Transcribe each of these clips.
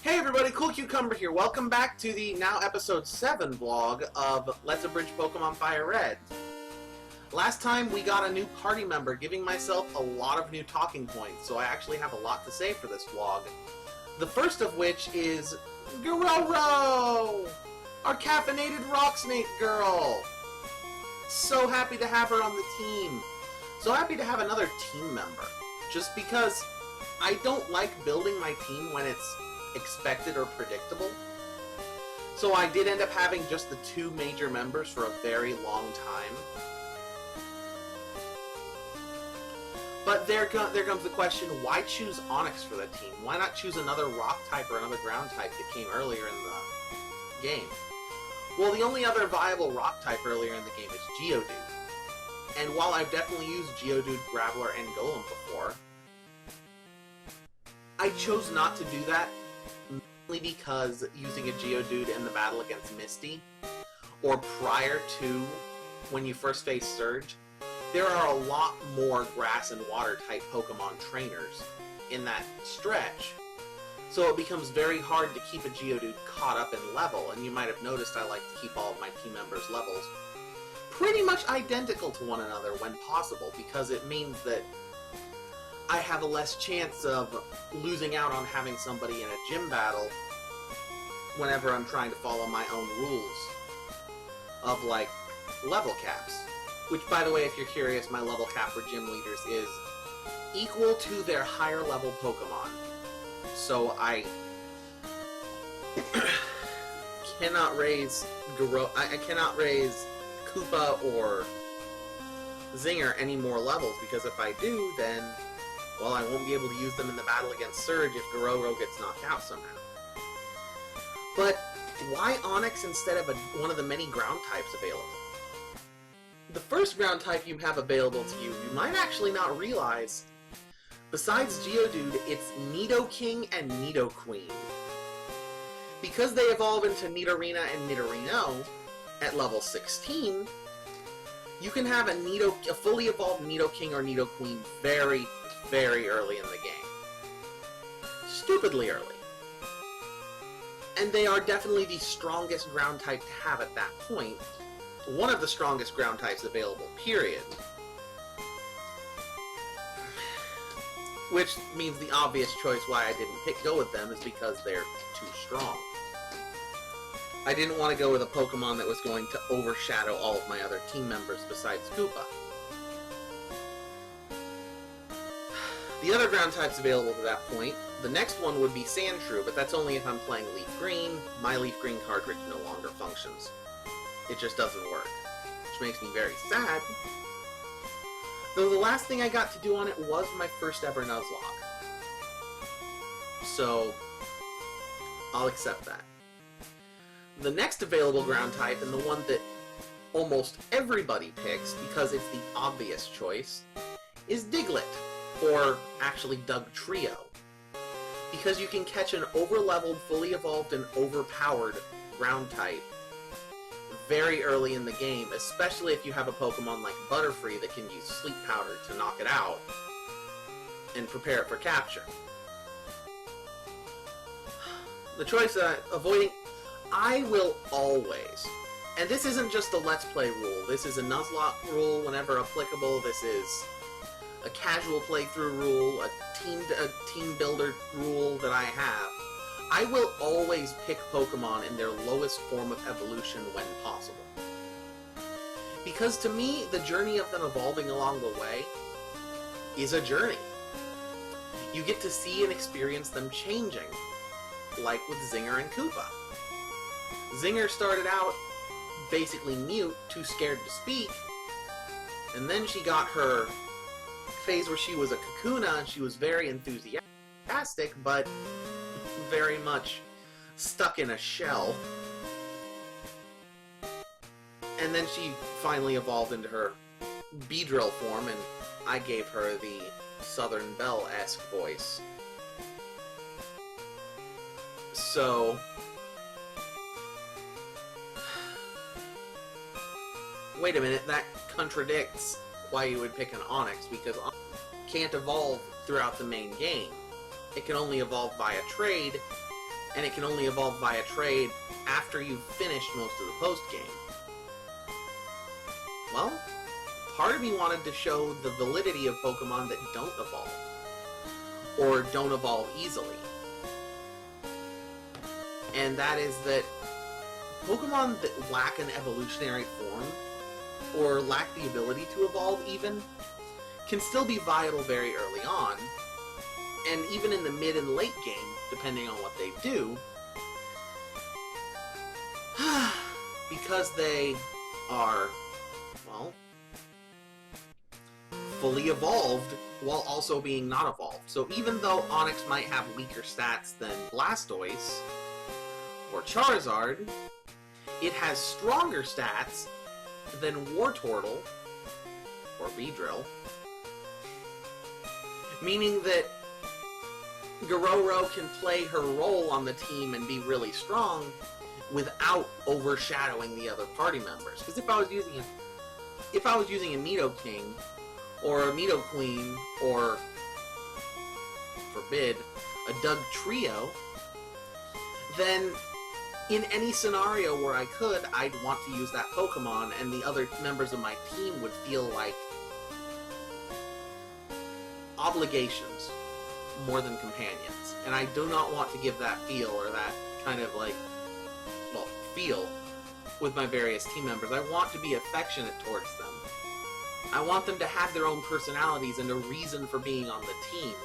Hey everybody, Cool Cucumber here. Welcome back to the now episode 7 vlog of Let's Abridge Pokemon Fire Red. Last time we got a new party member, giving myself a lot of new talking points, so I actually have a lot to say for this vlog. The first of which is Gero-ro-ro! Our caffeinated rock snake girl! So happy to have her on the team. So happy to have another team member. Just because I don't like building my team when it's expected or predictable. So I did end up having just the 2 major members for a very long time. But there comes the question, why choose Onyx for the team? Why not choose another rock type or another ground type that came earlier in the game? Well, the only other viable rock type earlier in the game is Geodude. And while I've definitely used Geodude, Graveler, and Golem before, I chose not to do that mainly because using a Geodude in the battle against Misty, or prior to when you first face Surge, there are a lot more grass and water type Pokemon trainers in that stretch. So it becomes very hard to keep a Geodude caught up in level, and you might have noticed I like to keep all of my team members' levels pretty much identical to one another when possible, because it means that I have a less chance of losing out on having somebody in a gym battle whenever I'm trying to follow my own rules of, like, level caps. Which, by the way, if you're curious, my level cap for gym leaders is equal to their higher level Pokemon. So I cannot raise I cannot raise Koopa or Zinger any more levels, because if I do, then, well, I won't be able to use them in the battle against Surge if Gero-ro gets knocked out somehow. But why Onyx instead of one of the many ground types available? The first ground type you have available to you, you might actually not realize, besides Geodude, it's Nidoking and Nidoqueen. Because they evolve into Nidorina and Nidorino at level 16, you can have a fully evolved Nidoking or Nidoqueen very, very early in the game. Stupidly early. And they are definitely the strongest ground type to have at that point. One of the strongest ground types available, period. Which means the obvious choice why I didn't go with them is because they're too strong. I didn't want to go with a Pokemon that was going to overshadow all of my other team members besides Koopa. The other ground types available to that point, the next one would be Sandshrew, but that's only if I'm playing Leaf Green. My Leaf Green cartridge no longer functions. It just doesn't work, which makes me very sad. Though the last thing I got to do on it was my first ever Nuzlocke. So, I'll accept that. The next available ground type, and the one that almost everybody picks because it's the obvious choice, is Diglett, or actually Dugtrio. Because you can catch an over-leveled, fully evolved, and overpowered ground type very early in the game, especially if you have a Pokemon like Butterfree that can use Sleep Powder to knock it out and prepare it for capture. The choice avoiding... I will always, and this isn't just a Let's Play rule, this is a Nuzlocke rule whenever applicable, this is a casual playthrough rule, a team builder rule that I have. I will always pick Pokemon in their lowest form of evolution when possible. Because to me, the journey of them evolving along the way is a journey. You get to see and experience them changing, like with Zinger and Koopa. Zinger started out basically mute, too scared to speak, and then she got her phase where she was a Kakuna and she was very enthusiastic, but very much stuck in a shell. And then she finally evolved into her Beedrill form, and I gave her the Southern Belle-esque voice. So... wait a minute, that contradicts why you would pick an Onyx, because Onyx can't evolve throughout the main game. It can only evolve via trade, and it can only evolve via trade after you've finished most of the post-game. Well, part of me wanted to show the validity of Pokemon that don't evolve, or don't evolve easily. And that is that Pokemon that lack an evolutionary form, or lack the ability to evolve even, can still be viable very early on, and even in the mid and late game, depending on what they do, because they are, well, fully evolved while also being not evolved. So even though Onyx might have weaker stats than Blastoise or Charizard, it has stronger stats than Wartortle or Beedrill, meaning that Gero-ro can play her role on the team and be really strong without overshadowing the other party members. Because if I was using a Nidoking or a Nidoqueen or, forbid, a Dugtrio, then in any scenario where I could, I'd want to use that Pokemon, and the other members of my team would feel like obligations more than companions. And I do not want to give that feel, or that kind of like, well, feel with my various team members. I want to be affectionate towards them. I want them to have their own personalities and a reason for being on the team.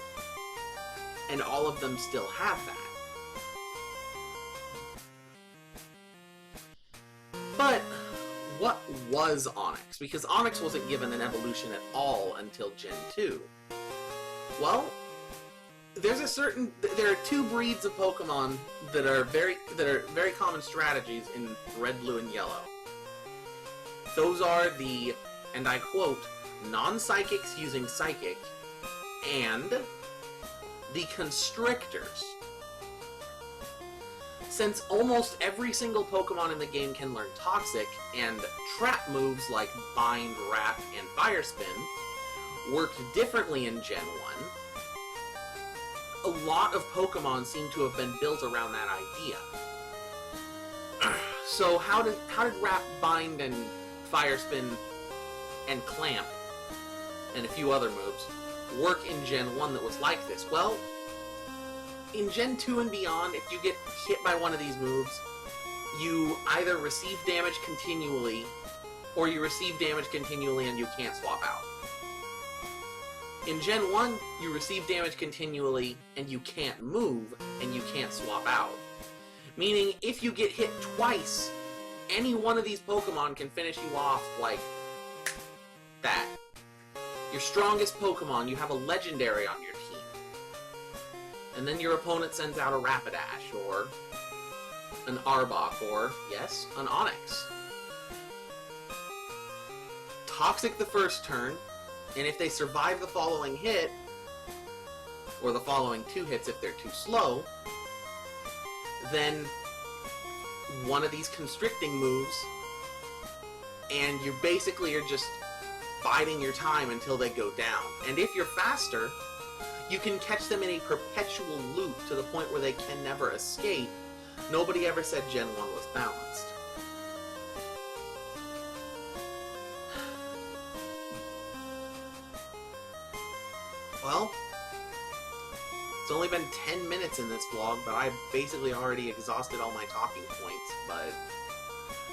And all of them still have that. But what was Onyx? Because Onyx wasn't given an evolution at all until Gen 2. Well, there are two breeds of Pokemon that are very common strategies in Red, Blue, and Yellow. Those are the, and I quote, non-psychics using Psychic, and the Constrictors. Since almost every single Pokemon in the game can learn Toxic, and trap moves like Bind, Wrap, and Fire Spin worked differently in Gen 1, a lot of Pokemon seem to have been built around that idea. So how did Wrap, Bind, and Fire Spin, and Clamp, and a few other moves work in Gen 1 that was like this? Well, in Gen 2 and beyond, if you get hit by one of these moves, you either receive damage continually, or you receive damage continually and you can't swap out. In Gen 1, you receive damage continually and you can't move, and you can't swap out. Meaning, if you get hit twice, any one of these Pokemon can finish you off like that. Your strongest Pokemon, you have a legendary on your team. And then your opponent sends out a Rapidash, or an Arbok, or, yes, an Onyx. Toxic the first turn, and if they survive the following hit, or the following two hits if they're too slow, then one of these constricting moves, and you basically are just biding your time until they go down. And if you're faster, you can catch them in a perpetual loop to the point where they can never escape. Nobody ever said Gen 1 was balanced. Well, it's only been 10 minutes in this vlog, but I've basically already exhausted all my talking points, but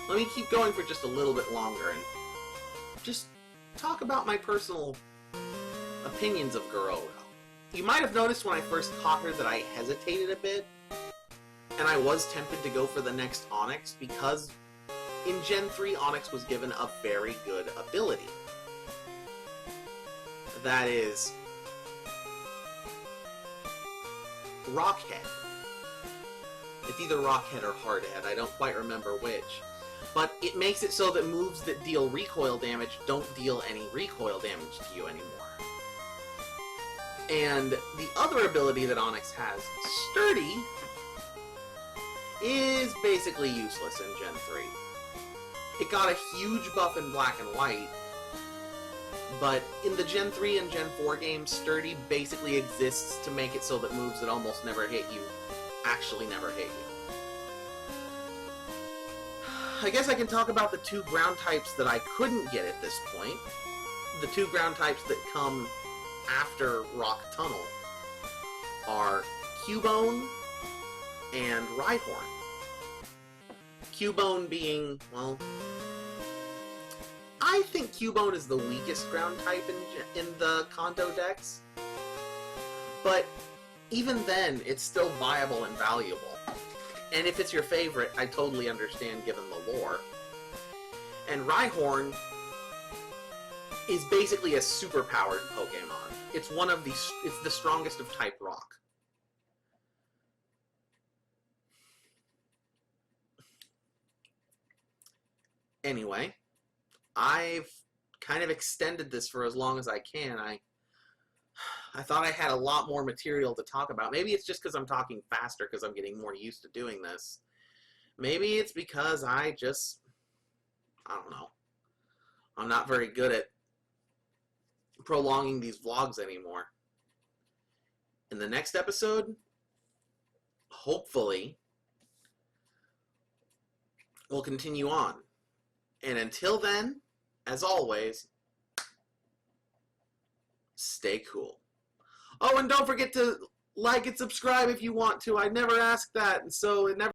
let me keep going for just a little bit longer and just talk about my personal opinions of Gero-ro. You might have noticed when I first caught her that I hesitated a bit, and I was tempted to go for the next Onyx, because in Gen 3, Onyx was given a very good ability. That is Rockhead. It's either Rockhead or Hardhead, I don't quite remember which. But it makes it so that moves that deal recoil damage don't deal any recoil damage to you anymore. And the other ability that Onyx has, Sturdy, is basically useless in Gen 3. It got a huge buff in Black and White, but in the Gen 3 and Gen 4 games, Sturdy basically exists to make it so that moves that almost never hit you actually never hate you. I guess I can talk about the 2 ground types that I couldn't get at this point. The 2 ground types that come after Rock Tunnel are Cubone and Rhyhorn. Cubone being, well, I think Cubone is the weakest ground type in the Kanto decks, but even then, it's still viable and valuable. And if it's your favorite, I totally understand given the lore. And Rhyhorn is basically a super-powered Pokemon. It's the strongest of type Rock. Anyway, I've kind of extended this for as long as I can. I thought I had a lot more material to talk about. Maybe it's just because I'm talking faster because I'm getting more used to doing this. Maybe it's because I don't know. I'm not very good at prolonging these vlogs anymore. In the next episode, hopefully, we'll continue on. And until then, as always, stay cool. Oh, and don't forget to like and subscribe if you want to. I never asked that, and so it never